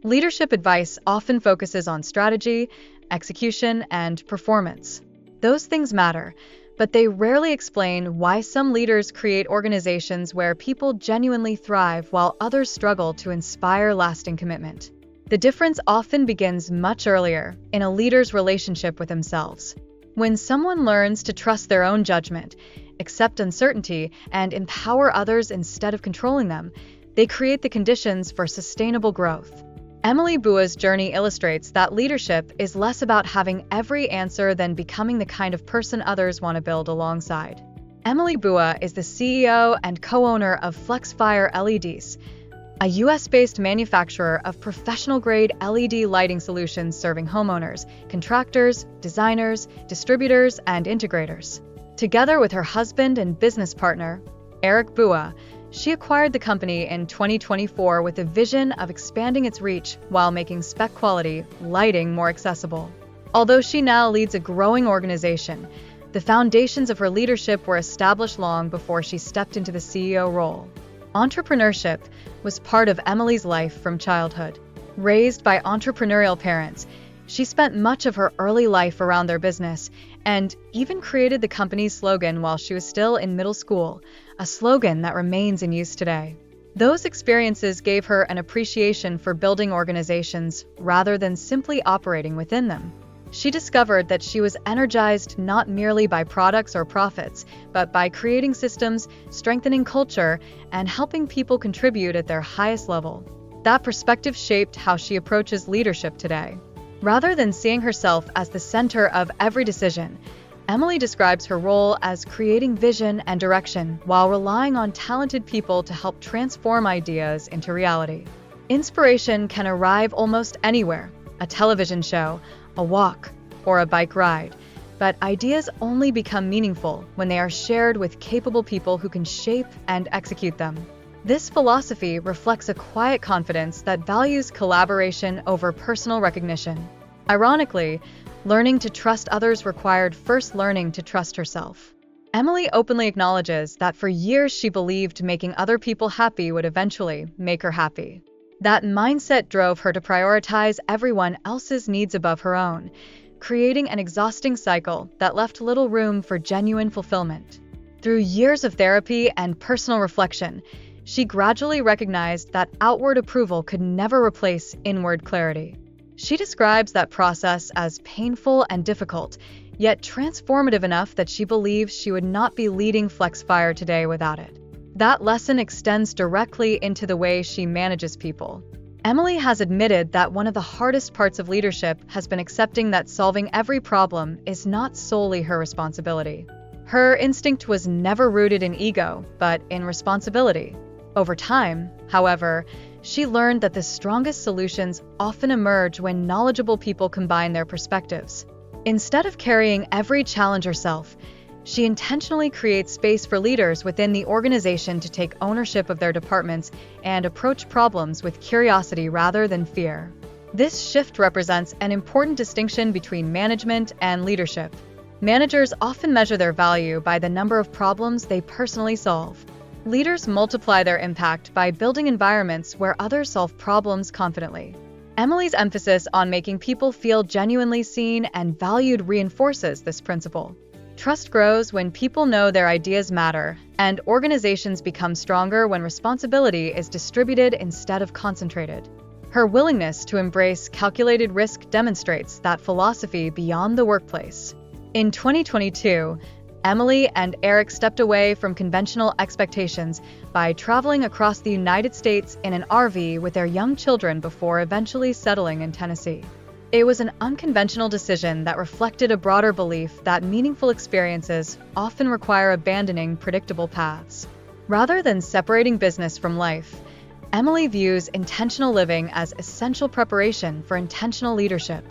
Leadership advice often focuses on strategy, execution, and performance. Those things matter, but they rarely explain why some leaders create organizations where people genuinely thrive while others struggle to inspire lasting commitment. The difference often begins much earlier, in a leader's relationship with themselves. When someone learns to trust their own judgment, accept uncertainty, and empower others instead of controlling them, they create the conditions for sustainable growth. Emily Bua's journey illustrates that leadership is less about having every answer than becoming the kind of person others want to build alongside. Emily Bua is the CEO and co-owner of FlexFire LEDs, a US-based manufacturer of professional-grade LED lighting solutions serving homeowners, contractors, designers, distributors, and integrators. Together with her husband and business partner, Eric Bua, she acquired the company in 2024 with a vision of expanding its reach while making spec-quality lighting more accessible. Although she now leads a growing organization, the foundations of her leadership were established long before she stepped into the CEO role. Entrepreneurship was part of Emily's life from childhood. Raised by entrepreneurial parents, she spent much of her early life around their business and even created the company's slogan while she was still in middle school, a slogan that remains in use today. Those experiences gave her an appreciation for building organizations rather than simply operating within them. She discovered that she was energized not merely by products or profits, but by creating systems, strengthening culture, and helping people contribute at their highest level. That perspective shaped how she approaches leadership today. Rather than seeing herself as the center of every decision, Emily describes her role as creating vision and direction while relying on talented people to help transform ideas into reality. Inspiration can arrive almost anywhere, a television show, a walk, or a bike ride, but ideas only become meaningful when they are shared with capable people who can shape and execute them. This philosophy reflects a quiet confidence that values collaboration over personal recognition. Ironically, learning to trust others required first learning to trust herself. Emily openly acknowledges that for years she believed making other people happy would eventually make her happy. That mindset drove her to prioritize everyone else's needs above her own, creating an exhausting cycle that left little room for genuine fulfillment. Through years of therapy and personal reflection, she gradually recognized that outward approval could never replace inward clarity. She describes that process as painful and difficult, yet transformative enough that she believes she would not be leading FlexFire today without it. That lesson extends directly into the way she manages people. Emily has admitted that one of the hardest parts of leadership has been accepting that solving every problem is not solely her responsibility. Her instinct was never rooted in ego, but in responsibility. Over time, however, she learned that the strongest solutions often emerge when knowledgeable people combine their perspectives. Instead of carrying every challenge herself, she intentionally creates space for leaders within the organization to take ownership of their departments and approach problems with curiosity rather than fear. This shift represents an important distinction between management and leadership. Managers often measure their value by the number of problems they personally solve. Leaders multiply their impact by building environments where others solve problems confidently. Emily's emphasis on making people feel genuinely seen and valued reinforces this principle. Trust grows when people know their ideas matter, and organizations become stronger when responsibility is distributed instead of concentrated. Her willingness to embrace calculated risk demonstrates that philosophy beyond the workplace. In 2022, Emily and Eric stepped away from conventional expectations by traveling across the United States in an RV with their young children before eventually settling in Tennessee. It was an unconventional decision that reflected a broader belief that meaningful experiences often require abandoning predictable paths. Rather than separating business from life, Emily views intentional living as essential preparation for intentional leadership.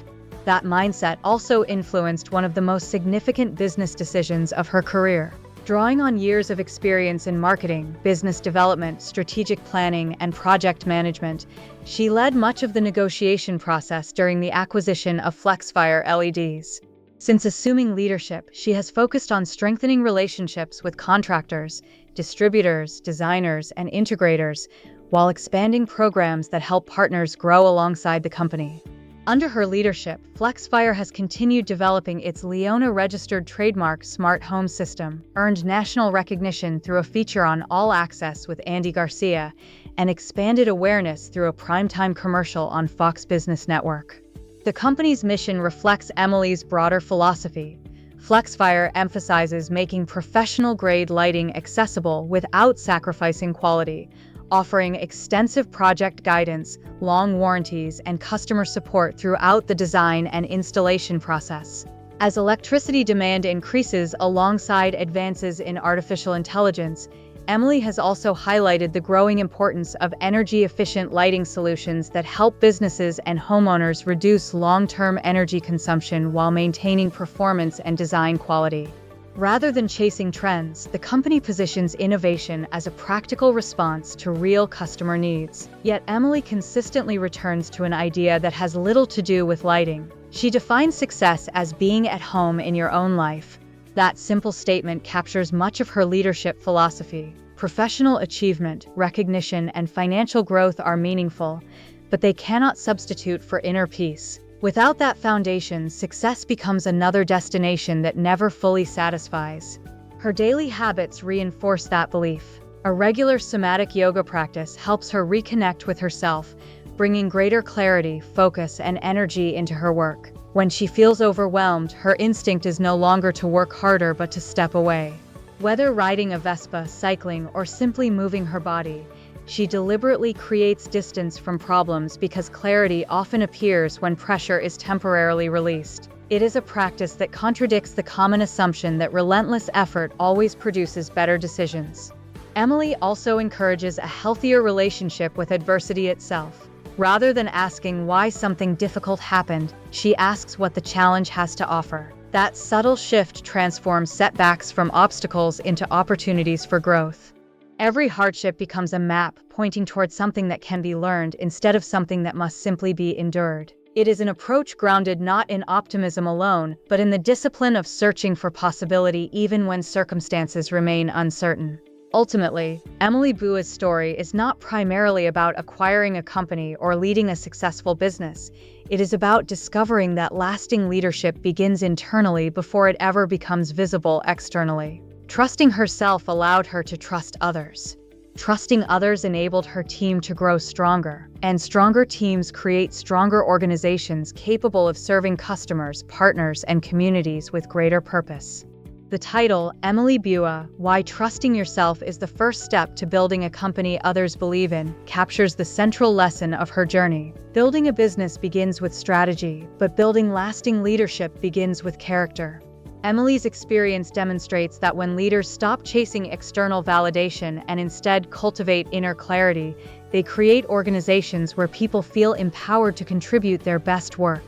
That mindset also influenced one of the most significant business decisions of her career. Drawing on years of experience in marketing, business development, strategic planning, and project management, she led much of the negotiation process during the acquisition of FlexFire LEDs. Since assuming leadership, she has focused on strengthening relationships with contractors, distributors, designers, and integrators, while expanding programs that help partners grow alongside the company. Under her leadership, FlexFire has continued developing its Leona-registered trademark smart home system, earned national recognition through a feature on All Access with Andy Garcia, and expanded awareness through a primetime commercial on Fox Business Network. The company's mission reflects Emily's broader philosophy. FlexFire emphasizes making professional-grade lighting accessible without sacrificing quality, offering extensive project guidance, long warranties, and customer support throughout the design and installation process. As electricity demand increases alongside advances in artificial intelligence, Emily has also highlighted the growing importance of energy-efficient lighting solutions that help businesses and homeowners reduce long-term energy consumption while maintaining performance and design quality. Rather than chasing trends, the company positions innovation as a practical response to real customer needs. Yet Emily consistently returns to an idea that has little to do with lighting. She defines success as being at home in your own life. That simple statement captures much of her leadership philosophy. Professional achievement, recognition, and financial growth are meaningful, but they cannot substitute for inner peace. Without that foundation, success becomes another destination that never fully satisfies. Her daily habits reinforce that belief. A regular somatic yoga practice helps her reconnect with herself, bringing greater clarity, focus, and energy into her work. When she feels overwhelmed, her instinct is no longer to work harder but to step away. Whether riding a Vespa, cycling, or simply moving her body, she deliberately creates distance from problems because clarity often appears when pressure is temporarily released. It is a practice that contradicts the common assumption that relentless effort always produces better decisions. Emily also encourages a healthier relationship with adversity itself. Rather than asking why something difficult happened, she asks what the challenge has to offer. That subtle shift transforms setbacks from obstacles into opportunities for growth. Every hardship becomes a map pointing towards something that can be learned instead of something that must simply be endured. It is an approach grounded not in optimism alone, but in the discipline of searching for possibility even when circumstances remain uncertain. Ultimately, Emily Bua's story is not primarily about acquiring a company or leading a successful business. It is about discovering that lasting leadership begins internally before it ever becomes visible externally. Trusting herself allowed her to trust others. Trusting others enabled her team to grow stronger, and stronger teams create stronger organizations capable of serving customers, partners, and communities with greater purpose. The title, Emily Bua, Why Trusting Yourself is the First Step to Building a Company Others Believe in, captures the central lesson of her journey. Building a business begins with strategy, but building lasting leadership begins with character. Emily's experience demonstrates that when leaders stop chasing external validation and instead cultivate inner clarity, they create organizations where people feel empowered to contribute their best work.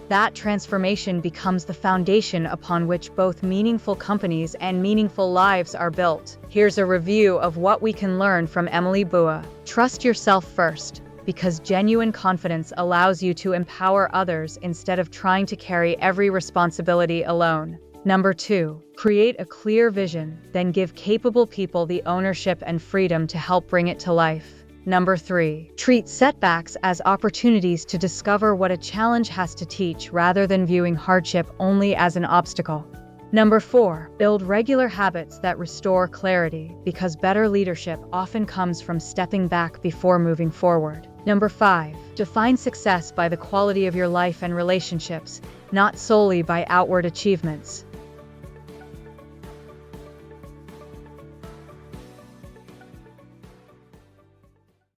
That transformation becomes the foundation upon which both meaningful companies and meaningful lives are built. Here's a review of what we can learn from Emily Bua. Trust yourself first, because genuine confidence allows you to empower others instead of trying to carry every responsibility alone. Number 2, create a clear vision, then give capable people the ownership and freedom to help bring it to life. Number 3, treat setbacks as opportunities to discover what a challenge has to teach rather than viewing hardship only as an obstacle. Number 4, build regular habits that restore clarity, because better leadership often comes from stepping back before moving forward. Number 5, define success by the quality of your life and relationships, not solely by outward achievements.